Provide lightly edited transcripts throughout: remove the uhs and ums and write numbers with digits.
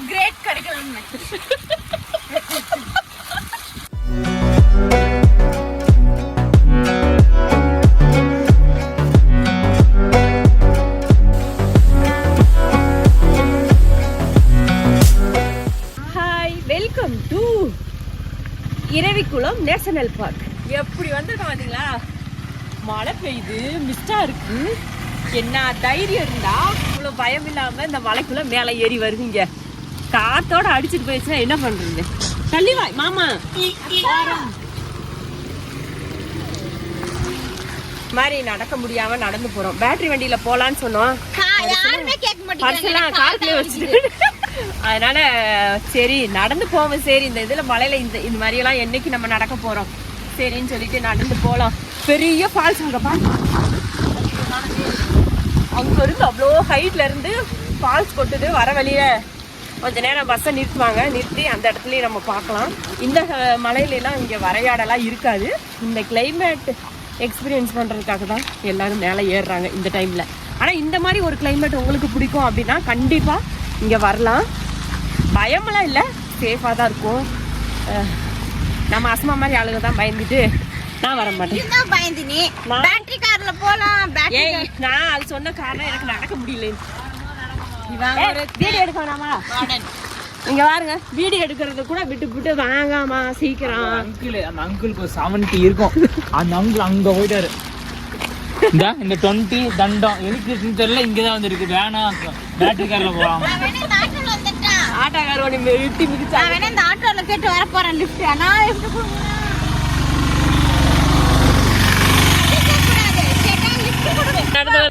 great curriculum. Hi, welcome to Eravikulam national park. எப்படி வந்திருக்கோம் பார்த்தீங்களா? மழை பெய்யுது, மிஸ்டா இருக்கு. என்ன தைரியம் இருந்தா இவ்வளோ பயம் இல்லாம இந்த மலைக்குள்ள மேலே ஏறி வருவீங்க. காத்தோட அடிச்சுட்டு போயிடுச்சுன்னா என்ன பண்றது? தள்ளி வாய் மாமா. மாதிரி நடக்க முடியாம நடந்து போறோம். பேட்டரி வண்டியில போலான்னு சொன்னோம். காருக்குள்ளே வச்சுட்டு அதனால சரி நடந்து போவோம். சரி இந்த இதுல மலையில இந்த மாதிரி எல்லாம் என்னைக்கு நம்ம நடக்க போறோம் சரின்னு சொல்லிட்டு நடந்து போலாம். பெரிய ஃபால்ஸ் அங்க பாருங்க. அங்க இருந்து அவ்வளோ ஹைட்ல இருந்து ஃபால்ஸ் கொட்டுது. வர வழியில கொஞ்ச நேரம் பஸ்ஸை நிறுத்துவாங்க. நிறுத்தி அந்த இடத்துலயும் நம்ம பார்க்கலாம். இந்த மலையிலாம் இங்க வரையாடலாம் இருக்காது. இந்த கிளைமேட் எக்ஸ்பீரியன்ஸ் பண்றதுக்காக தான் எல்லாரும் மேலே ஏறுறாங்க இந்த டைம்ல. ஆனா இந்த மாதிரி ஒரு கிளைமேட் உங்களுக்கு பிடிக்கும் அப்படின்னா கண்டிப்பா இங்க வரலாம். பயமெல்லாம் இல்லை, சேஃபாக தான் இருக்கும். நம்ம அஸ்மா மாதிரி ஆளுங்க தான் பயந்துட்டு நான் வர மாட்டேன். பயந்துனே பேட்டரி கார்ல போலாம். நான் அது சொன்ன காரணம் எனக்கு நடக்க முடியல. வீடியோ எடுக்க வேணாமா? இங்க பாருங்க, வீடியோ எடுக்கிறது கூட விட்டு வாங்காமா சீக்கிரம். அந்த அங்கிளுக்கு 70 இருக்கும். அந்த அங்கிள் அங்க போயிட்டாரு. இந்த 20 தண்டம் எதுக்கு தெரியல. இங்கதான் வந்து இருக்கு. வேணாம் பேட்டரி கார்ல போலாம். ஆட்டோக்கார வெட்டி மிதிச்சா இந்த ஆட்டோல கேட்டு வர போறேன் லிஃப்ட். ஆனா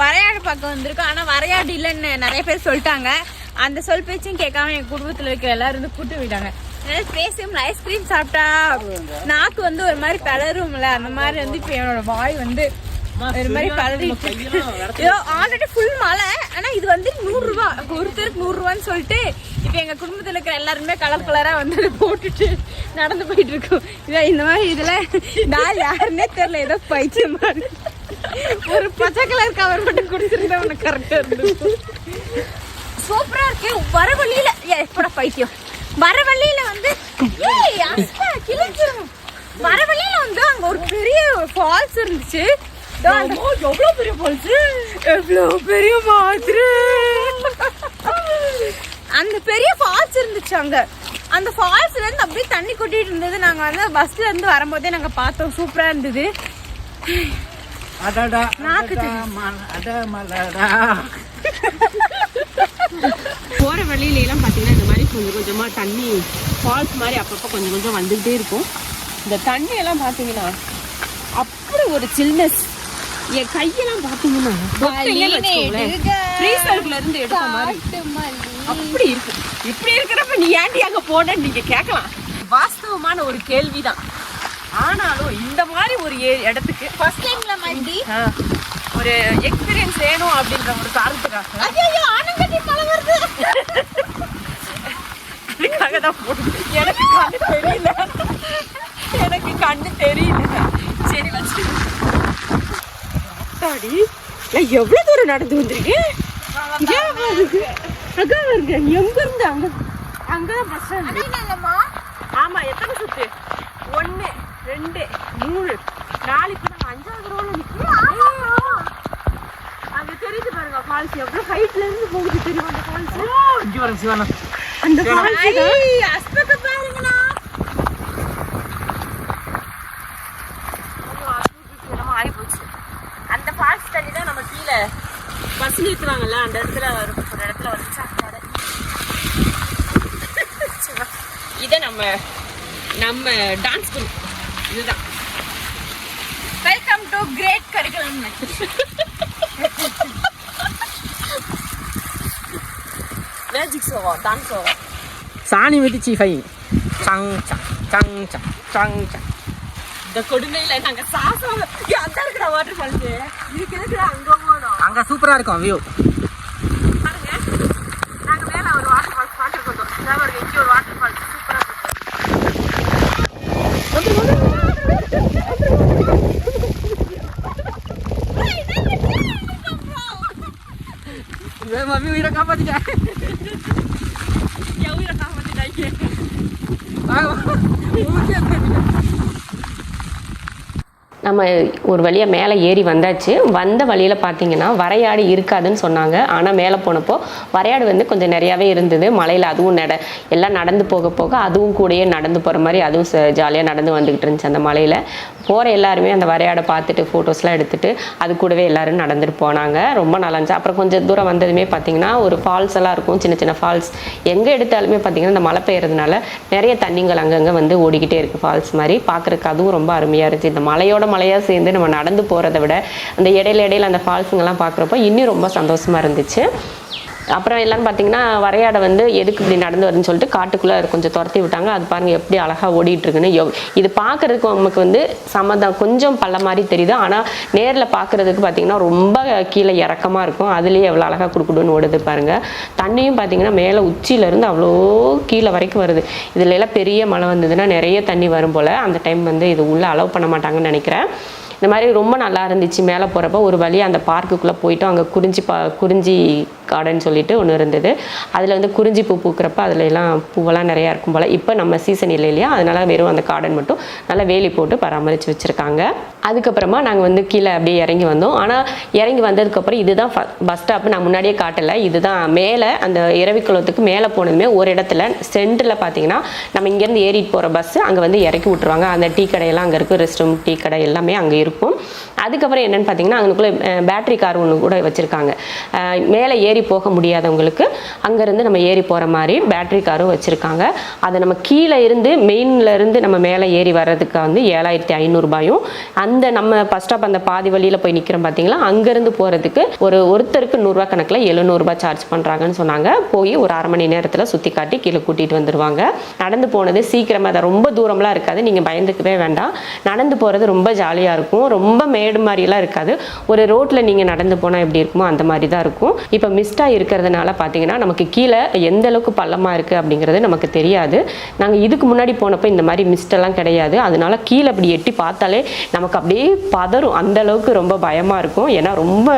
வரையாடு பக்கம் வந்திருக்கோம். ஆனா வரையாடு இல்லைன்னு நிறைய பேர் சொல்லிட்டாங்க. அந்த சொல் பேச்சும் கேட்காம எங்க குடும்பத்துல இருக்க எல்லாரும் வந்து கூட்டு விட்டாங்க. பேசியும் ஐஸ்கிரீம் சாப்பிட்டா நாக்கு வந்து ஒரு மாதிரி கலரும்ல, அந்த மாதிரி வந்து இப்ப என்னோட வாய் வந்து ஒரு மாதிரி கலரிட்டு. ஆல்ரெடி ஃபுல் மழை. ஆனா இது வந்து 100 ரூபாய் ஒருத்தருக்கு 100 ரூபான்னு சொல்லிட்டு இப்ப எங்க குடும்பத்துல இருக்கிற எல்லாருமே கலர் கலரா வந்து போட்டுட்டு நடந்து போயிட்டு இருக்கோம். இந்த மாதிரி இதுல நான் யாருன்னே தெரியல. ஏதோ பைத்தியமா ஒரு பச்சை கலர் கவர் மட்டும் குடிச்சிருந்தா உனக்கு கரெக்டா இருந்துச்சு. சூப்பரா இருக்கு. வர வழியில எப்படா பைத்தியம். வர வழியில வந்து வர வழியில வந்து அங்க ஒரு பெரிய ஃபால்ஸ் இருந்துச்சு. எவ்வளவு பெரிய ஃபால்ஸ், எவ்வளவு பெரிய மாதிரி. அந்த பெரிய ஃபால்ஸ் இருந்துச்சு அங்க. அந்த ஃபால்ஸ்ல இருந்து அப்படியே தண்ணி கொட்டிட்டு இருந்தது. நாங்க வந்து பஸ்ல இருந்து வரும்போதே நாங்க பார்த்தோம். சூப்பரா இருந்தது. போற வழியில எல்லாம் பாத்தீங்கன்னா இந்த மாதிரி கொஞ்சம் கொஞ்சமா தண்ணி ஃபால்ஸ் மாதிரி அப்பப்போ கொஞ்சம் கொஞ்சம் வந்துகிட்டே இருக்கும். இந்த தண்ணி எல்லாம் பாத்தீங்கன்னா அப்படி ஒரு சில்னஸ். என் கையெல்லாம் பாத்தீங்கன்னா ஃப்ரீசர்ல இருந்து எடுத்த மாதிரி அப்படி இருக்கு. இப்படி இருக்கிறப்ப நீ ஏன்டி அங்க போனன்னு நீங்க கேட்கலாம். வாஸ்தவமான ஒரு கேள்விதான். ஆனாலும் இந்த மாதிரி ஒரு இடத்துக்கு ஃபர்ஸ்ட் டைம்ல மாதிரி ஒரு எக்ஸ்பீரியன்ஸ் வேணும் அப்படின்ற ஒரு காரணத்துக்காக அதுக்காக தான் போட்டு. எனக்கு கண்ணு தெரியல, எனக்கு கண்ணு தெரியல. சரி வச்சு எவ்வளவு தூரம் நடந்து வந்திருக்கேன். எங்க இருந்து அங்கதான் பஸ் ஸ்டாண்ட். ஆமா, எத்தனை சுத்து? 1 2 3 4. இப்ப நாங்க 5வது ரோல நிக்கிறோம். அங்க தெரியுது பாருங்க ஃபால்ஸ். எவ்வளவு ஹைட்ல இருந்து போகுது தெரியுமா அந்த ஃபால்ஸ். இங்க வரேன் சிவானா. அந்த ஃபால்ஸ் அஸ்பக்க பாருங்கண்ணா. மாறி போச்சு. அந்த ஃபால்ஸ் தண்ணி தான் நம்ம கீழே பஸ் நிறுத்துவாங்கல்ல அந்த இடத்துல ஒரு இடத்துல வந்துச்சு. இதை நம்ம டான்ஸ் குரூப் இதுதான். Welcome to great curriculum. Magic ஷோவா டான்ஸ் ஷோவா சாணி வெட்டி சீஃபை சங் சங் சங் சங் சங் சங். இந்த கொடுமையில நாங்க சாசம் அந்த இருக்கிற வாட்டர் ஃபால்ஸ் இதுக்கு எதுக்கு அங்க போனோம். அங்க சூப்பரா இருக்கும் வியூ. பாருங்க, நாங்க மேல ஒரு வாட்டர் ஃபால்ஸ் பார்த்துட்டு வந்தோம். இங்க ஒரு வாட்டர் ஃபால்ஸ் சூப்பரா இருக்கு. மம்மி உயிரை காப்பாத்திட்டேன். நம்ம ஒரு வழியாக மேலே ஏறி வந்தாச்சு. வந்த வழியில் பார்த்தீங்கன்னா வரையாடு இருக்காதுன்னு சொன்னாங்க. ஆனால் மேலே போனப்போ வரையாடு வந்து கொஞ்சம் நிறையாவே இருந்தது. மலையில் அதுவும் எல்லாம் நடந்து போக போக அதுவும் கூடயே நடந்து போகிற மாதிரி அதுவும் ஜாலியாக நடந்து வந்துக்கிட்டு இருந்துச்சு. அந்த மலையில் போகிற எல்லாருமே அந்த வரையாடை பார்த்துட்டு ஃபோட்டோஸ்லாம் எடுத்துகிட்டு அது கூடவே எல்லோரும் நடந்துட்டு போனாங்க. ரொம்ப நல்லா இருந்துச்சு. அப்புறம் கொஞ்சம் தூரம் வந்ததுமே பார்த்திங்கன்னா ஒரு ஃபால்ஸ் எல்லாம் இருக்கும், சின்ன சின்ன ஃபால்ஸ். எங்கே எடுத்தாலுமே பார்த்திங்கன்னா இந்த மழை பெய்யறதுனால நிறைய தண்ணிங்கள் அங்கங்கே வந்து ஓடிக்கிட்டே இருக்குது, ஃபால்ஸ் மாதிரி. பார்க்குறதுக்கு அதுவும் ரொம்ப அருமையாக இருந்துச்சு. இந்த மலையோட மலையாக சேர்ந்து நம்ம நடந்து போகிறத விட அந்த இடையில அந்த ஃபால்ஸுங்கெல்லாம் பார்க்குறப்போ இன்னும் ரொம்ப சந்தோஷமாக இருந்துச்சு. அப்புறம் எல்லாரும் பார்த்தீங்கன்னா வரையாடை வந்து எதுக்கு இப்படி நடந்து வருதுன்னு சொல்லிட்டு காட்டுக்குள்ளே கொஞ்சம் துரத்தி விட்டாங்க. அது பாருங்கள் எப்படி அழகாக ஓடிட்டுருக்குன்னு. இது பார்க்குறதுக்கு நமக்கு வந்து சம்மந்தம் கொஞ்சம் பள்ள மாதிரி தெரியுது. ஆனால் நேரில் பார்க்குறதுக்கு பார்த்தீங்கன்னா ரொம்ப கீழே இறக்கமாக இருக்கும். அதுலேயே எவ்வளோ அழகாக குடுக்குடுன்னு ஓடுது பாருங்கள். தண்ணியும் பார்த்தீங்கன்னா மேலே உச்சியிலேருந்து அவ்வளோ கீழே வரைக்கும் வருது. இதில் எல்லாம் பெரிய மழை வந்ததுன்னா நிறைய தண்ணி வரும் போல். அந்த டைம் வந்து இது உள்ளே அலோவ் பண்ண மாட்டாங்கன்னு நினைக்கிறேன். இந்த மாதிரி ரொம்ப நல்லா இருந்துச்சு. மேலே போகிறப்ப ஒரு வழியாக அந்த பார்க்குக்குள்ளே போயிட்டோம். அங்கே குறிஞ்சி கார்டன் சொல்லிட்டு ஒன்று இருந்தது. அதில் வந்து குறிஞ்சி பூ பூக்கிறப்ப அதில் எல்லாம் பூவெல்லாம் நிறையா இருக்கும் போல். இப்போ நம்ம சீசன் இல்லை இல்லையா, அதனால் வெறும் அந்த கார்டன் மட்டும் நல்லா வேலி போட்டு பராமரித்து வச்சுருக்காங்க. அதுக்கப்புறமா நாங்கள் வந்து கீழே அப்படியே இறங்கி வந்தோம். ஆனால் இறங்கி வந்ததுக்கப்புறம் இதுதான் பஸ் ஸ்டாப்பு. நான் முன்னாடியே காட்டலை. இதுதான் மேலே அந்த இரவிக்குளத்துக்கு மேலே போனதுமே ஒரு இடத்துல சென்டரில் பார்த்தீங்கன்னா நம்ம இங்கேருந்து ஏறிட்டு போகிற பஸ்ஸு அங்கே வந்து இறக்கி விட்ருவாங்க. அந்த டீ கடையெல்லாம் அங்கே இருக்குது, ரெஸ்ட் ரூம், டீ கடை எல்லாமே அங்கே இருக்கும். அதுக்கப்புறம் என்னென்னு பார்த்தீங்கன்னா அங்கனுக்குள்ளே பேட்டரி கார் ஒன்று கூட வச்சுருக்காங்க. மேலே ஏறி போக முடியாதவங்களுக்கு அங்கேருந்து நம்ம ஏறி போகிற மாதிரி பேட்டரி காரும் வச்சுருக்காங்க. அதை நம்ம கீழே இருந்து மெயினில் இருந்து நம்ம மேலே ஏறி வர்றதுக்கு வந்து 7500 ரூபாயும், அந்த நம்ம ஃபஸ்ட் ஸ்டாப் அந்த பாதி வழியில் போய் நிற்கிறோம் பார்த்தீங்களா, அங்கேருந்து போகிறதுக்கு ஒருத்தருக்கு 100 ரூபா கணக்கில் 700 ரூபாய் சார்ஜ் பண்ணுறாங்கன்னு சொன்னாங்க. போய் ஒரு அரை மணி நேரத்தில் சுற்றி காட்டி கீழே கூட்டிகிட்டு வந்துடுவாங்க. நடந்து போனது சீக்கிரமாக, அதை ரொம்ப தூரம்லாம் இருக்காது, நீங்கள் பயந்துக்கவே வேண்டாம். நடந்து போகிறது ரொம்ப ஜாலியாக இருக்கும். ரொம்ப மேடு மாதிரிலாம் இருக்காது. ஒரு ரோட்டில் நீங்கள் நடந்து போனால் எப்படி இருக்குமோ அந்த மாதிரி தான் இருக்கும். இப்போ மிஸ்டாக இருக்கிறதுனால பார்த்தீங்கன்னா நமக்கு கீழே எந்த அளவுக்கு பள்ளமாக இருக்குது அப்படிங்கிறது நமக்கு தெரியாது. நாங்கள் இதுக்கு முன்னாடி போனப்போ இந்த மாதிரி மிஸ்டெல்லாம் கிடையாது. அதனால கீழே அப்படி எட்டி பார்த்தாலே நமக்கு அப்படியே பதறும். அந்த அளவுக்கு ரொம்ப பயமாக இருக்கும். ஏன்னா ரொம்ப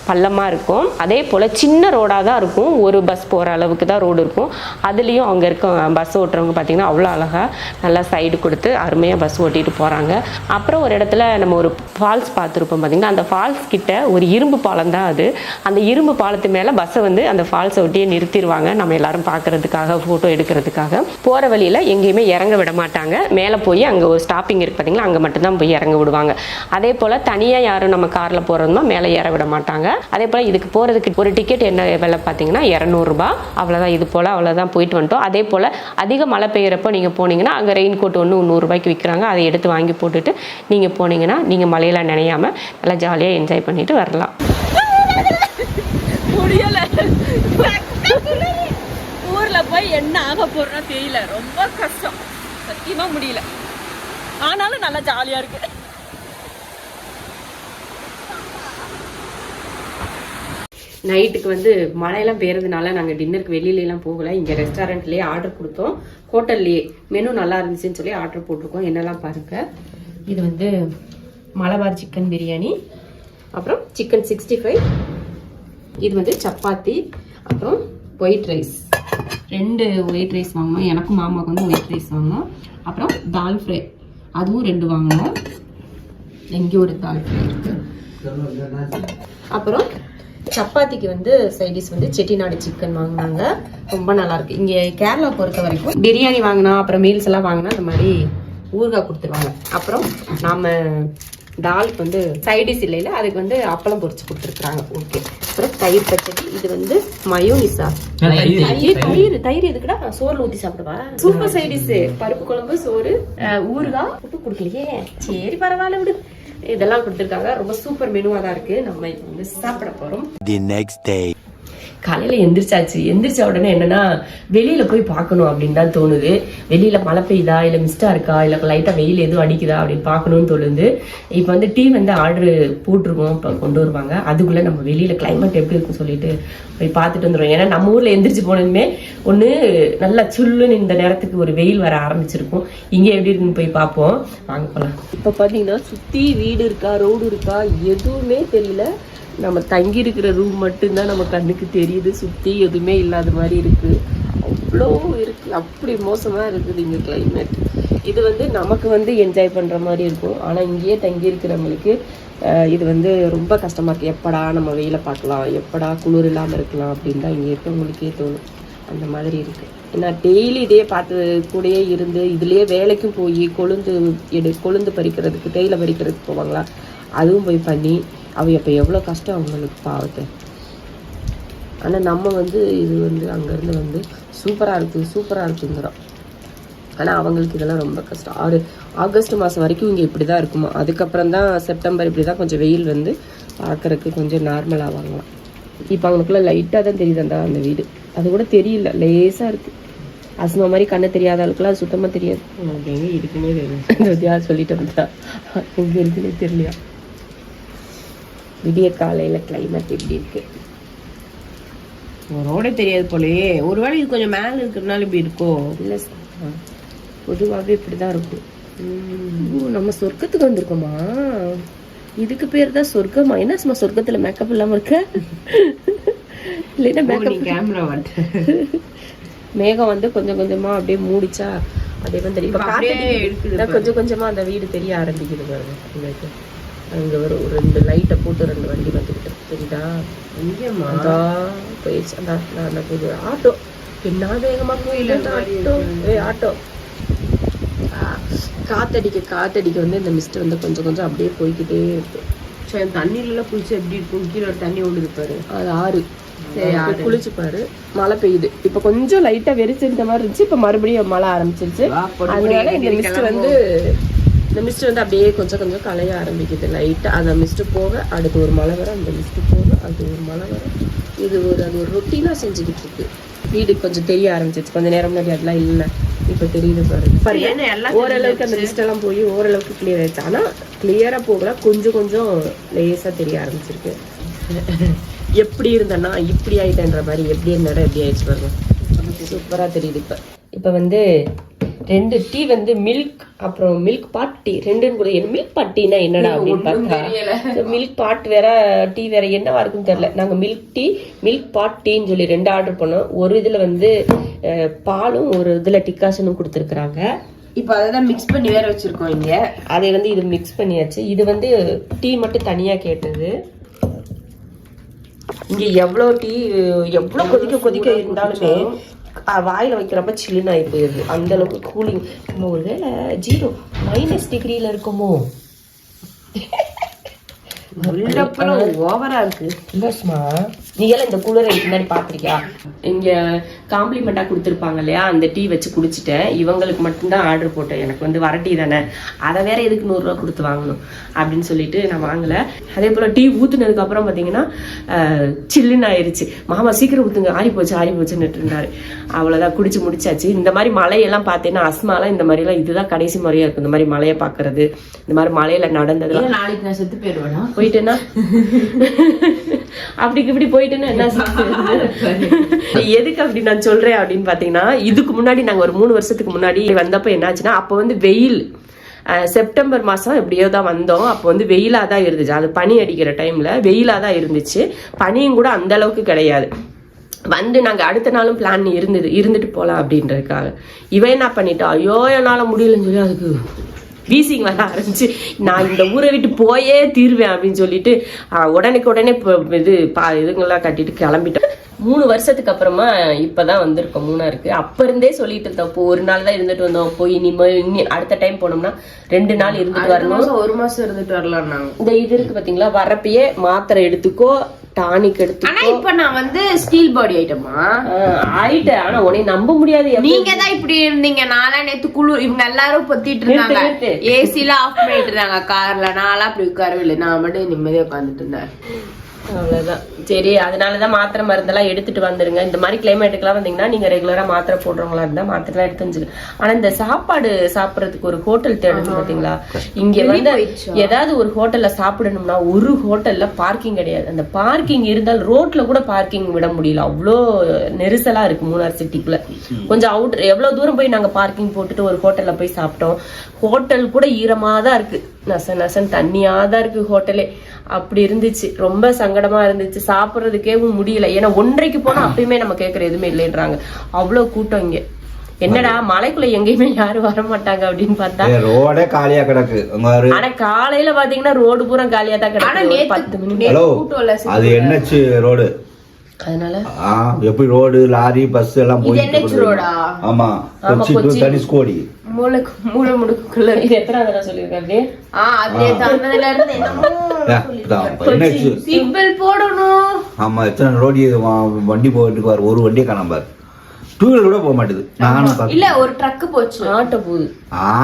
பள்ளமாக இருக்கும். அதே போல் சின்ன ரோடாக தான் இருக்கும். ஒரு பஸ் போகிற அளவுக்கு தான் ரோடு இருக்கும். அதுலேயும் அங்கே இருக்க பஸ் ஓட்டுறவங்க பார்த்தீங்கன்னா அவ்வளோ அழகாக நல்லா சைடு கொடுத்து அருமையாக பஸ் ஓட்டிகிட்டு போகிறாங்க. அப்புறம் ஒரு இடத்துல நம்ம ஒரு ஃபால்ஸ் பார்த்துருப்போம் பார்த்தீங்கன்னா, அந்த ஃபால்ஸ் கிட்ட ஒரு இரும்பு பாலம் தான் அது. அந்த இரும்பு பாலத்து மேலே பஸ்ஸை வந்து அந்த ஃபால்ஸை ஒட்டியே நிறுத்திடுவாங்க. நம்ம எல்லாரும் பார்க்கறதுக்காக, ஃபோட்டோ எடுக்கிறதுக்காக. போகிற வழியில் எங்கேயுமே இறங்க விட மாட்டாங்க. மேலே போய் அங்கே ஒரு ஸ்டாப்பிங் இருக்குது பார்த்தீங்களா, அங்கே மட்டும்தான் போய் இறங்க விடுவாங்க. அதே போல் தனியாக யாரும் நம்ம காரில் போகிறதுமா மேலே ஏற விட மாட்டாங்க. அதே போல் இதுக்கு போகிறதுக்கு ஒரு டிக்கெட் என்ன விலை பார்த்தீங்கன்னா 200 ரூபாய். அவ்வளோதான். இது போல் அவ்வளோதான் போயிட்டு வந்துட்டோம். அதே போல் அதிக மழை பெய்யறப்போ நீங்கள் போனீங்கன்னா அங்கே ரெயின் கோட் ஒன்று 100 ரூபாய்க்கு விற்கிறாங்க. அதை எடுத்து வாங்கி போட்டுட்டு நீங்கள் போனீங்கன்னா நீங்கள் மழையில் நினையாமல் நல்லா ஜாலியாக என்ஜாய் பண்ணிட்டு வரலாம். ஊரில் போய் என்ன ஆக போறோம்னா தெரியல. ரொம்ப கஷ்டம், சத்தியமாக முடியல. ஆனாலும் நல்லா ஜாலியாக இருக்கு. நைட்டுக்கு வந்து மழையெல்லாம் பெய்யறதுனால நாங்கள் டின்னருக்கு வெளியிலலாம் போகலை. இங்கே ரெஸ்டாரண்ட்லேயே ஆர்டர் கொடுத்தோம். ஹோட்டல்லையே மெனு நல்லா இருந்துச்சுன்னு சொல்லி ஆர்டர் போட்டிருக்கோம். என்னெல்லாம் பாருங்க. இது வந்து மலபார் சிக்கன் பிரியாணி, அப்புறம் சிக்கன் 65, இது வந்து சப்பாத்தி, அப்புறம் ஒயிட் ரைஸ். 2 ஒயிட் ரைஸ் வாங்கினோம். எனக்கும் மாமாவுக்கு வந்து ஒயிட் ரைஸ் வாங்கினோம். அப்புறம் தால் ஃப்ரை, அதுவும் 2 வாங்கினோம். இங்கே ஒரு தால் ஃப்ரை இருக்கு. அப்புறம் சப்பாத்திக்கு வந்து சைடிஷ் வந்து செட்டிநாடு சிக்கன் வாங்கினாங்க. ரொம்ப நல்லா இருக்கு. இங்கே கேரளா பொறுத்த வரைக்கும் பிரியாணி வாங்கினா, அப்புறம் மீல்ஸ் எல்லாம் வாங்கினா இந்த மாதிரி ஊறுகாய் கொடுத்துருவாங்க. அப்புறம் நாம தாலுக்கு வந்து சைடிஷ் இல்லைல்ல, அதுக்கு வந்து அப்பளம் பொரிச்சு கொடுத்துருக்குறாங்க. ஓகே. அப்புறம் தயிர் பச்சடி. இது வந்து மயோனிஸா, தயிர் எதுக்குடா சோறுல ஊற்றி சாப்பிடுவா. Super side dish. பருப்பு குழம்பு, சோறு, ஊறுகாய். உப்பு கொடுக்கலையே, சரி பரவாயில்ல விடு. இதெல்லாம் கொடுத்துருக்காங்க. ரொம்ப சூப்பர் மெனுவாக தான் இருக்கு. நம்ம வந்து சாப்பிட போறோம். தி நெக்ஸ்ட் டே காலையில எந்திரிச்சாச்சு. எந்திரிச்ச உடனே என்னன்னா வெளியில போய் பார்க்கணும் அப்படின்னு தான் தோணுது. வெளியில மழை பெய்யுதா, இல்ல மிஸ்டா இருக்கா, இல்ல லைட்டா வெயில் எதுவும் அடிக்குதா அப்படின்னு பார்க்கணும்னு தோணுது. இப்போ வந்து டீ வந்து ஆர்டர் போட்டிருக்கோம், இப்போ கொண்டு வருவாங்க. அதுக்குள்ள நம்ம வெளியில கிளைமேட் எப்படி இருக்குன்னு சொல்லிட்டு போய் பார்த்துட்டு வந்துடுவோம். ஏன்னா நம்ம ஊர்ல எந்திரிச்சு போனதுமே ஒண்ணு நல்லா சுல்லுன்னு இந்த நேரத்துக்கு ஒரு வெயில் வர ஆரம்பிச்சிருக்கும். இங்க எப்படி இருக்குன்னு போய் பார்ப்போம். வாங்க போலாம். இப்ப பாத்தீங்கன்னா சுத்தி வீடு இருக்கா, ரோடு இருக்கா, எதுவுமே தெரியல. நம்ம தங்கி இருக்கிற ரூம் மட்டும்தான் நம்ம கண்ணுக்கு தெரியுது. சுற்றி எதுவுமே இல்லாத மாதிரி இருக்குது. அவ்வளோ இருக்குது. அப்படி மோசமாக இருக்குது இங்கே கிளைமேட். இது வந்து நமக்கு வந்து என்ஜாய் பண்ணுற மாதிரி இருக்கும். ஆனால் இங்கேயே தங்கி இருக்கிறவங்களுக்கு இது வந்து ரொம்ப கஷ்டமாக இருக்குது. எப்படா நம்ம வெயிலை பார்க்கலாம், எப்படா குளிர் இல்லாமல் இருக்கலாம் அப்படின்னு தான் இங்கே இருக்கவங்களுக்கே தோணும். அந்த மாதிரி இருக்குது. ஏன்னா டெய்லி இதே பார்த்து கூடயே இருந்து இதுலேயே வேலைக்கும் போய் கொழுந்து பறிக்கிறதுக்கு தேயிலை பறிக்கிறதுக்கு போவாங்களா, அதுவும் போய் பண்ணி இப்போ எவ்வளோ கஷ்டம் அவங்களுக்கு பாவத்தை. ஆனால் நம்ம வந்து இது வந்து அங்கேருந்து வந்து சூப்பராக இருக்குங்கிறோம். ஆனால் அவங்களுக்கு இதெல்லாம் ரொம்ப கஷ்டம். ஆகஸ்ட் மாதம் வரைக்கும் இங்கே இப்படி தான் இருக்குமா. அதுக்கப்புறம் தான் செப்டம்பர் இப்படி தான் கொஞ்சம் வெயில் வந்து பார்க்குறதுக்கு கொஞ்சம் நார்மல் ஆவாங்களாம். இப்போ அவங்களுக்குள்ள லைட்டாக தான் தெரியுது அந்த வீடு. அது கூட தெரியல, லேசாக இருக்குது. அசுமா மாதிரி கண்ணு தெரியாத ஆளுக்குலாம் அது சுத்தமாக தெரியாது. எங்கே இருக்குன்னே தெரியும். யார் சொல்லிட்டு வந்தா எங்கே இருக்குன்னே தெரியலையா. விடிய காலையில் கிளைமேட் எப்படி இருக்கு ரோடே தெரியாது போலயே. ஒருவேளை இது கொஞ்சம் மேலே இருக்கிறதுனால இப்படி இருக்கோ இல்லை, பொதுவாகவே இப்படி தான் இருக்கும். நம்ம சொர்க்கத்துக்கு வந்திருக்கோமா? இதுக்கு பேர் தான் சொர்க்கமா? என்ன சும்மா சொர்க்கத்தில் மேக்கப் இல்லாமல் இருக்க? இல்லைன்னா மேக்கப் கேமரா வந்து மேகம் வந்து கொஞ்சம் கொஞ்சமாக அப்படியே மூடிச்சா அதே வந்து தெரியும். கொஞ்சம் கொஞ்சமாக அந்த வீடு தெரிய ஆரம்பிக்குது பாருங்க. உங்களுக்கு அங்கே வரும் 2 லைட்டை போட்டு 2 வண்டி வந்துக்கிட்டு தெரியுதா? போயிடுச்சு. அதான் புது ஆட்டோ. என்ன வேகமாக போயில ஆட்டோ. காத்தடிக்க வந்து இந்த மிஸ்ட் வந்து கொஞ்சம் கொஞ்சம் அப்படியே போய்கிட்டே இருக்கு. சரி, தண்ணியிலலாம் குளிச்சு எப்படி இருக்கும்? கீழே தண்ணி ஓடுது பாரு, அது ஆறு. சரி, குளிச்சு பாரு. மழை பெய்யுது. இப்போ கொஞ்சம் லைட்டா வெறிச்சிருந்த மாதிரி இருந்துச்சு. இப்போ மறுபடியும் மழை ஆரம்பிச்சிருச்சு. அதனால இந்த மிஸ்ட் வந்து அப்படியே கொஞ்சம் கொஞ்சம் கலைய ஆரம்பிக்குது லைட்டா. அந்த மிஸ்ட் போக அடுத்து ஒரு மழை வர, அந்த மிஸ்ட் போக அது ஒரு மழை வர. அது ஒரு ரொட்டீனா செஞ்சுக்கிட்டு இருக்கு. வீடு கொஞ்சம் தெரிய ஆரம்பிச்சிருச்சு. கொஞ்சம் நேரம் முன்னாடி அதெல்லாம் இல்லை, இப்போ தெரியுது பாருங்க. ஓரளவுக்கு அந்த மிஸ்ட் எல்லாம் போய் ஓரளவுக்கு கிளியர் ஆயிடுச்சு. ஆனா கிளியரா போகல, கொஞ்சம் கொஞ்சம் லேசா தெரிய ஆரம்பிச்சிருக்கு. எப்படி இருந்தேன்னா இப்படி ஆயிட்டேன்ற மாதிரி, எப்படி இருந்தாலும் எப்படி ஆயிடுச்சு பாருங்க. சூப்பரா தெரியுது. இப்ப வந்து 2 டீ வந்து மில்க், அப்புறம் மில்க் பாட் டீ 2ன்னு கூட. மில்க் பாட் டீனா என்னடா அப்படின்னு பார்த்தா மில்க் பாட் வேற டீ வேற என்னவா இருக்குன்னு தெரியல. நாங்க மில்க் பாட் டீன்னு சொல்லி 2 ஆர்டர் பண்ணோம். ஒரு இதுல வந்து பாலும் ஒரு இதுல டிகாஷனும் கொடுத்துருக்குறாங்க. இப்போ அதை மிக்ஸ் பண்ணி வேற வச்சிருக்கோம் இங்க. அதை வந்து இது மிக்ஸ் பண்ணியாச்சு. இது வந்து டீ மட்டும் தனியா கேட்டது. இங்க எவ்வளவு கொதிக்க இருந்தாலுமே வாயில வைக்கிறப்ப சில்லுன்னு ஆகி போயிருது. அந்த அளவுக்கு கூலிங். நம்ம ஒருவேளை -டிகிரியில இருக்குமோ? ஓவரா இருக்கு. இல்லஸ்மா, நீ எல்லாம் இந்த கூலரை முன்னாடி பாத்திருக்கியா? இங்க காம்ப்ளிமெண்டா கொடுத்துருப்பாங்க இல்லையா, அந்த டீ வச்சு குடிச்சிட்டேன். இவங்களுக்கு மட்டும்தான் ஆர்டர் போட்டேன். எனக்கு வந்து வர டீ தானே, அதை வேற எதுக்கு 100 ரூபா கொடுத்து வாங்கணும் அப்படின்னு சொல்லிட்டு நான் வாங்கல. அதே போல டீ ஊத்துனதுக்கு அப்புறம் பாத்தீங்கன்னா சில்லுன்னு ஆயிருச்சு. மாமா சீக்கிரம் ஊத்துங்க, ஆறி போச்சுன்னு இருந்தாரு. அவ்வளவுதான், குடிச்சு முடிச்சாச்சு. இந்த மாதிரி மழையெல்லாம் பார்த்தேன்னா அஸ்மாலாம் இந்த மாதிரி எல்லாம் இதுதான் கடைசி முறையா இருக்கு. இந்த மாதிரி மழையை பாக்குறது, இந்த மாதிரி மழையில நடந்ததுலாம். நாளைக்கு நான் செத்து போயிடுவேனா போயிட்டேன்னா அப்படி இப்படி போயிட்டேன்னா என்ன எதுக்கு அப்படி நான் சொல்றேன் அப்படின்னு பாத்தீங்கன்னா, இதுக்கு முன்னாடி நாங்க ஒரு 3 வருஷத்துக்கு முன்னாடி வந்தப்ப என்னாச்சுன்னா, அப்ப வந்து வெயில், செப்டம்பர் மாசம் எப்படியோ தான் வந்தோம். அப்போ வந்து வெயிலா தான் இருந்துச்சு. அது பனி அடிக்கிற டைம்ல வெயிலா தான் இருந்துச்சு. பனியும் கூட அந்த அளவுக்கு கிடையாது. வந்து நாங்க அடுத்த நாளும் பிளான் இருந்துட்டு போலாம் அப்படின்றதுக்காக. இவன் என்ன பண்ணிட்டா, ஐயோ என்னால முடியலன்னு சொல்லி அதுக்கு வீசிங் வர ஆரம்பிச்சு, நான் இந்த ஊரை விட்டு போயே தீர்வேன் அப்படின்னு சொல்லிட்டு உடனே இதுங்கெல்லாம் கட்டிட்டு கிளம்பிட்டோம். 3 வருஷத்துக்கு அப்புறமா இப்பதான் வந்திருக்கோம் மூணாருக்கு. அப்ப இருந்தே சொல்லிட்டு இருந்தோம், இப்போ 1 நாள் தான் இருந்துட்டு வந்தோம். போய் இனி அடுத்த டைம் போனோம்னா 2 நாள் இருந்துட்டு வரணும். 1 மாசம் இருந்துட்டு வரலாம். நாங்க இந்த இது இருக்கு பாத்தீங்களா, வரப்பயே மாத்திரை எடுத்துக்கோ, டானிக் எடுத்து. ஆனா இப்ப நான் வந்து ஸ்டீல் பாடி ஆயிட்டமா ஆயிட்டேன். ஆனா உன்னை நம்ப முடியாது. நீங்க தான் இப்படி இருந்தீங்க. நான்லாம் நேத்து குளிர், இவங்க எல்லாரும் பொத்திட்டு இருந்தாங்க, ஏசில ஆஃப் பண்ணிட்டு இருந்தாங்க கார்ல. நான்லாம் அப்படி உட்காரவே இல்லை, நான் மட்டும் நிம்மதியா உட்காந்துட்டு இருந்தேன். அவ்வளவுதான். சரி, அதனாலதான் மாத்திரை மருந்தெல்லாம் எடுத்துட்டு வந்துருங்க. இந்த மாதிரி கிளைமேட்டுக்குலாம் வந்தீங்கன்னா நீங்க ரெகுலரா மாத்திரை போடுறவங்களா இருந்தா மாத்திரை எல்லாம் எடுத்து வந்துருங்க. ஆனா இந்த சாப்பாடு சாப்பிடறதுக்கு ஒரு ஹோட்டல் தேடணும் பாத்தீங்களா. இங்க வந்து ஏதாவது ஒரு ஹோட்டல்ல சாப்பிடணும்னா ஒரு ஹோட்டல்ல பார்க்கிங் கிடையாது. அந்த பார்க்கிங் இருந்தால் ரோட்ல கூட பார்க்கிங் விட முடியல, அவ்வளோ நெரிசலா இருக்கு மூணார் சிட்டிக்குள்ள. கொஞ்சம் அவுட் எவ்வளவு தூரம் போய் நாங்க பார்க்கிங் போட்டுட்டு ஒரு ஹோட்டல்ல போய் சாப்பிட்டோம். ஹோட்டல் கூட ஈரமாதான் இருக்கு, நசன் தண்ணியாதான் இருக்கு ஹோட்டலே. அப்படி இருந்துச்சு, ரொம்ப சங்கடமா இருந்துச்சு. சாப்பிட்றதுக்கே முடியல. ஏன்னா 1:30க்கு போனா அப்பயுமே நம்ம கேட்கற எதுவுமே இல்லைன்றாங்க. அவ்வளவு கூட்டம் இங்க. என்னடா மலைக்குள்ள எங்கேயுமே யாரும் வர மாட்டாங்க அப்படின்னு பார்த்தா ரோடே காலியா கிடக்கு. ஆனா காலையில பாத்தீங்கன்னா ரோடு பூரா காலியா தான் கிடக்கு. 10 மணி ஹலோ, அது NH ரோடு. அதனால எப்படி ரோடு லாரி பஸ் எல்லாம் போயிட்டு ஆமா கொச்சி தனுஷ்கோடி மூளை முடுக்குள்ள எத்தனை தடவை சொல்லிருக்கேன் அப்படியே அதுலயே தந்ததுல இருந்து சிம்பிள் போடணும். ஆமா எத்தனை ரோடி வண்டி போயிட்டு பாரு, ஒரு வண்டியை காணாம பாரு. 2 வீலர் கூட போக மாட்டேது. நானும் இல்ல ஒரு ட்ரக் போச்சு, ஆட்டோ போகுது.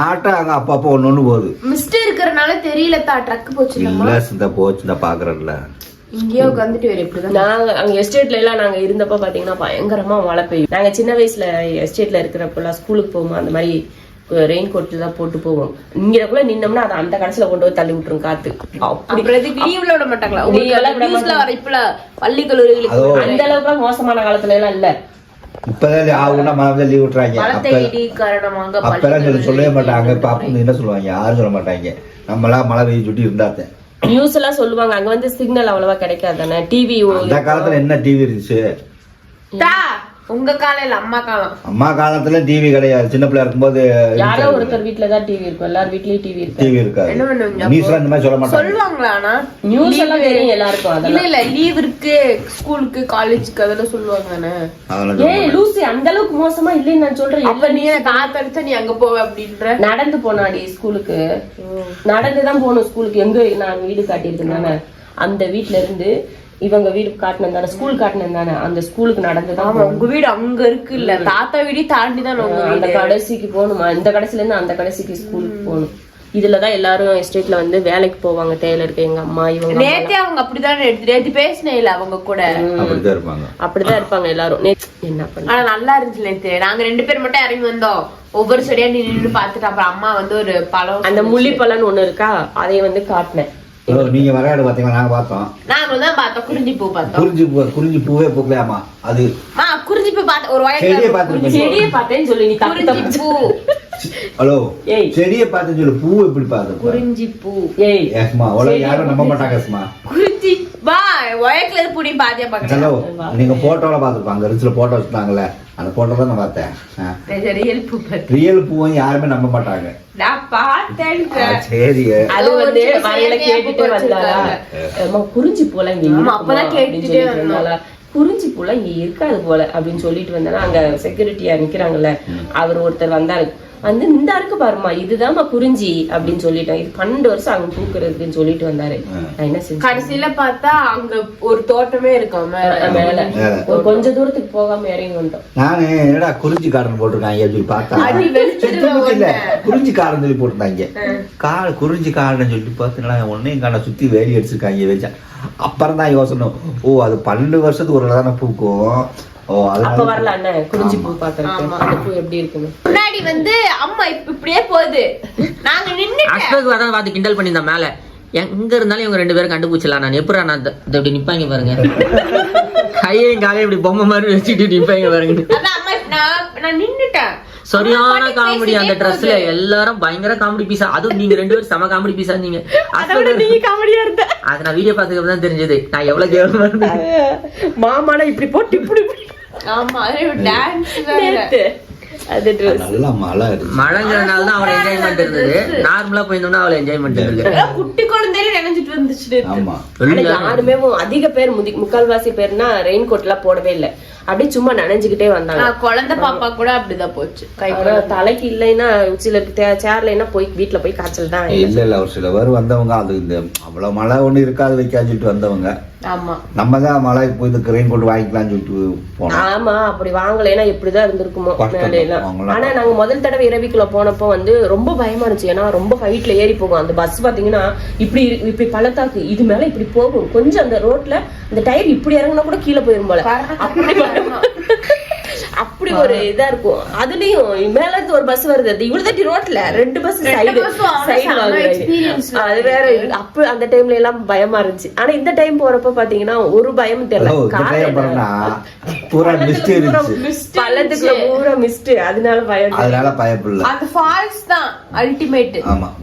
ஆட்டோ அங்க அப்பப்போ ஒண்ணு போகுது. மிஸ்ட் இருக்கறனால தெரியல ட்ரக் போச்சு. இல்ல சிந்த போச்சு இந்த பாக்குறேன்ல. இங்கேயே உட்காந்துட்டு வேற எப்படிதான். நாங்க அங்க எஸ்டேட்ல எல்லாம் நாங்க இருந்தப்ப பாத்தீங்கன்னா பயங்கரமா மழை பெய்யும். நாங்க சின்ன வயசுல எஸ்டேட்ல இருக்கிறப்பெல்லாம் ஸ்கூலுக்கு போவோம், அந்த மாதிரி ரெயின் கோட் தான் போட்டு போவோம். இங்க கூட நின்னோம்னா அதை அந்த கடைசியில கொண்டு போய் தள்ளி விட்டுரும் காத்து. லீவ்ல விட மாட்டாங்களா? இப்ப பள்ளி கல்லூரிகளுக்கு அந்த அளவுக்கு மோசமான காலத்துல எல்லாம் இல்ல. இப்பதான் ஆகுனா மழை லீவ் விட்டுறாங்க. அப்பெல்லாம் சொல்லவே மாட்டாங்க. பாப்பா என்ன சொல்லுவாங்க, யாரும் சொல்ல மாட்டாங்க. நம்மளா மழை பெய்ய சுட்டி இருந்தாத்தேன் நியூஸ் எல்லாம் சொல்லுவாங்க. அங்க வந்து சிக்னல் அவ்வளவா கிடைக்காது தானே. டிவி அந்த காலத்துல என்ன டிவி இருந்துச்சு? உங்க காலம் இல்ல, அம்மா காலம். அம்மா காலத்துல டிவி கிடையாது. சின்ன பிள்ளை இருக்கும்போது யாரோ ஒருத்தர் வீட்டுலதான் டிவி இருக்கும். எல்லார் வீட்லயும் டிவி இருக்கு. டிவி இருக்காது. நியூஸ்ல இந்த மாதிரி சொல்ல மாட்டாங்க. சொல்லுவாங்களா? ஆனா நியூஸ் எல்லாம் தெரியும் எல்லாருக்கும். இல்ல இல்ல லீவ் இருக்கு ஸ்கூலுக்கு காலேஜுக்கு அதெல்லாம் சொல்லுவாங்க. ஏய் லூசி, அந்த அளவுக்கு மோசமா இல்லைன்னு நான் சொல்றேன். அப்ப நீ காத்தடிச்சா நீ அங்க போவ அப்படின்ற. நடந்து போனாடி ஸ்கூலுக்கு, நடந்துதான் போகணும் ஸ்கூலுக்கு. எங்க நான் வீடு காட்டியிருக்கேன் தானே, அந்த வீட்டுல இருந்து இவங்க வீடு காட்டினது தானே, ஸ்கூல் காட்டினது தானே, அந்த ஸ்கூலுக்கு நடந்துதான். உங்க வீடு அங்க இருக்கு இல்ல, தாத்தா வீடு தாண்டி தான் அந்த கடைசிக்கு போகணுமா. இந்த கடைசில இருந்து அந்த கடைசிக்கு ஸ்கூலுக்கு போகணும். இதுலதான் எல்லாரும் எஸ்டேட்ல வந்து வேலைக்கு போவாங்க. டெய்லருக்கு எங்க அம்மா இவங்க நேத்தே அவங்க அப்படிதான் நேத்து பேசினே இல்ல அவங்க கூட அப்படிதான் இருப்பாங்க எல்லாரும். என்ன பண்ண ஆனா நல்லா இருந்துச்சு நேத்து. நாங்க 2 பேர் மட்டும் இறங்கி வந்தோம். ஒவ்வொரு செடியா நின்று பாத்துட்டு அப்புறம் அம்மா வந்து ஒரு பழம், அந்த முள்ளி பழம்னு ஒண்ணு இருக்கா, அதைய வந்து காட்டினேன். நீங்க விளையாடு பாத்தீங்களா? நாங்க பார்த்தோம். நாங்களும் தான் பார்த்தோம். குறிஞ்சி பூ பார்த்தோம். குறிஞ்சி பூவே பூக்கலாமா? அது குறிஞ்சி பூ பார்த்த ஒரு செடியை பார்த்து செடியை பார்த்தேன்னு சொல்லி நீ குறிஞ்சி பூ. ஹலோ, செடியை பார்த்து சொல்லு, பூ எப்படி பார்த்து? குறிஞ்சி பூ. ஏய் ஏஸ்மா அவ்வளவு யாரும் நம்ப மாட்டாங்க. ஏஸ்மா குறிஞ்சி வா ஒயிட் கலர் பூடி பாத்தியா பாக்க. ஹலோ, நீங்க போட்டோல பாத்துருப்பாங்க. ரிஸ்ல போட்டோ வச்சுட்டாங்கல்ல, அந்த போட்டோ தான் நான் பார்த்தேன். ரியல் பூ ரியல் பூவை யாருமே நம்ப மாட்டாங்க. நான் பார்த்தேன். சரி, அது வந்து வரையில கேட்டுட்டு வந்தாளா, குறிஞ்சி பூல இங்க அப்பதான் கேட்டுட்டே வந்தாளா, குறிஞ்சி பூல இங்க இருக்காது போல அப்படின்னு சொல்லிட்டு வந்தானா. அங்க செக்யூரிட்டியா நிக்கிறாங்கல்ல, அவர் ஒருத்தர் வந்தாரு. வந்து இந்த இருக்கு பாருமா, இதுதான் குறிஞ்சி அப்படின்னு சொல்லிட்டேன். இது 12 வருஷம் அங்க பூக்குறதுன்னு சொல்லிட்டு வந்தாரு. நான் என்ன செஞ்சேன், கடைசியில பார்த்தா அங்க ஒரு தோட்டமே இருக்கும் மேல. ஒரு கொஞ்ச தூரத்துக்கு போகாம இறங்கி வந்தோம். நானு என்னடா குறிஞ்சி கார்டன் போட்டிருக்காங்க சொல்லி பார்த்தா, குறிஞ்சி கார்டன் சொல்லி போட்டிருந்தாங்க. குறிஞ்சி கார்டன் சொல்லி பார்த்தீங்களா, ஒன்னையும் காண சுத்தி வேலி அடிச்சிருக்காங்க வச்சா. அப்புறம் தான் யோசனை, ஓ அது 12 வருஷத்துக்கு ஒரு தானே பூக்கும். அப்ப வரல அண்ணன் குறிஞ்சி பூ பாக்குறதுக்கு. அந்த பூ எப்படி இருக்குன்னு முன்னாடி வந்து அம்மா இப்படியே போகுது. நாங்க நின்னு அதான் பார்த்து கிண்டல் பண்ணியிருந்தேன். மேல எங்க இருந்தாலும் இவங்க 2 பேரும் கண்டுபிடிச்சலாம். நான் எப்படா நான் இப்படி நிப்பாங்க பாருங்க, கையையும் காலையும் இப்படி பொம்மை மாதிரி வச்சுட்டு நிப்பாங்க பாருங்க. நான் நின்னுட்டேன். சரியான காமெடி அந்த ட்ரெஸ்ல. எல்லாரும் பயங்கர காமெடி பீஸா. அதுவும் நீங்க 2 பேரும் செம காமெடி பீஸா இருந்தீங்க. காமெடியா இருந்த அது நான் வீடியோ பார்த்துக்க தான் தெரிஞ்சது நான் எவ்வளவு கேவலமா இருந்தேன். மாமானா இப்படி போட்டு இப்படி. ஆமா, டான்ஸ் அது நல்ல மழைங்கிறதுனால தான் அவளை என்ஜாய்மெண்ட் இருந்தது. நார்மலா போயிருந்தோம்னா அவளை என்ஜாய்மெண்ட் இருக்கு. குட்டி குழந்தையில நினைச்சிட்டு வந்துச்சு. யாருமே அதிக பேர் முக்கால்வாசி பேர்னா ரெயின் கோட் எல்லாம் போடவே இல்லை. அப்படியே சும்மா நனைஞ்சுக்கிட்டே வந்தாங்க. குழந்தை பாப்பா கூட அப்படிதான் போச்சு. தலைக்கு இல்லைன்னா சில சேர்லைன்னா போய் வீட்டுல போய் காய்ச்சல் தான். இல்ல ஒரு சில பேர் வந்தவங்க அது இந்த அவ்வளவு மழை ஒண்ணு இருக்காது வைக்கான்னு சொல்லிட்டு வந்தவங்க. ஆமா, நம்ம தான் மழை போய் இந்த ரெயின் கோட் வாங்கிக்கலாம்னு சொல்லிட்டு போனோம். ஆமா, அப்படி வாங்கலைன்னா எப்படிதான் இருந்திருக்குமோ. ஆனா நாங்க முதல் தடவை இரவிக்குள்ள போனப்போ வந்து ரொம்ப பயமா இருந்துச்சு. ஏன்னா ரொம்ப ஹைட்ல ஏறி போகும் அந்த பஸ். பாத்தீங்கன்னா இப்படி பள்ளத்தாக்கு, இது மேல இப்படி போகும். கொஞ்சம் அந்த ரோட்ல அந்த டயர் இப்படி இறங்கினா கூட கீழே போயிரும் போல. அப்படி ஒரு இதா இருக்கும். அதுலயும் மேல இருந்து ஒரு பஸ் வருது, அது இவ்வளவு தட்டி ரோட்ல 2 பஸ் சைடு அது வேற. அப்ப அந்த டைம்ல எல்லாம் பயமா இருந்துச்சு. ஆனா இந்த டைம் போறப்ப பாத்தீங்கன்னா ஒரு பயமும் தெரியல. பள்ளத்துக்குள்ள பூரா மிஸ்ட், அதனால பயப்படல. அந்த ஃபால்ஸ் தான் அல்டிமேட். ஆமா.